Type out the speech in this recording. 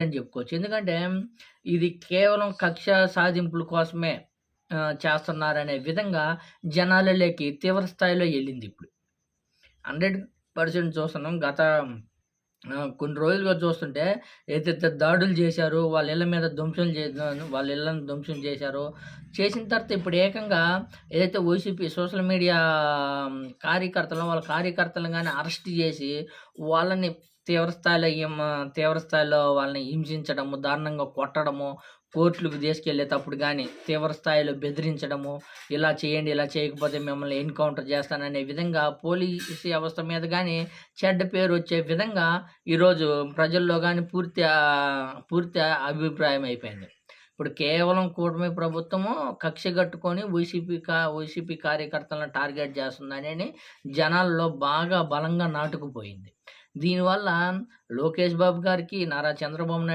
అని చెప్పుకోవచ్చు. ఎందుకంటే ఇది కేవలం కక్ష సాధింపుల కోసమే చేస్తున్నారనే విధంగా జనాలలోకి తీవ్ర స్థాయిలో ఎళ్ళిందిప్పుడు. 100% చూస్తున్నాం. గత కొన్ని రోజులుగా చూస్తుంటే ఏదైతే దాడులు చేశారో, వాళ్ళ ఇళ్ళని ధ్వంసం చేశారో, చేసిన తర్వాత ఇప్పుడు ఏకంగా ఏదైతే వైసీపీ సోషల్ మీడియా వాళ్ళ కార్యకర్తలను గాని అరెస్ట్ చేసి, వాళ్ళని తీవ్ర స్థాయిలో వాళ్ళని హింసించడము, దారుణంగా కొట్టడము, కోర్టులకు తీసుకెళ్ళేటప్పుడు గాని తీవ్ర స్థాయిలో బెదిరించడము, ఇలా చేయండి, ఇలా చేయకపోతే మిమ్మల్ని ఎన్‌కౌంటర్ చేస్తాననే విధంగా పోలీస్ వ్యవస్థ మీద గాని చెడ్డ పేరొచ్చే విధంగా ఈరోజు ప్రజల్లో గాని పూర్తి అభిప్రాయం అయిపోయింది. ఇప్పుడు కేవలం కూటమి ప్రభుత్వము కక్ష గట్టుకొని వైసీపీ కార్యకర్తలను టార్గెట్ చేస్తుందనని జనాల్లో బాగా బలంగా నాటుకుపోయింది. దీనివల్ల లోకేష్ బాబు గారికి, నారా చంద్రబాబు నాయుడు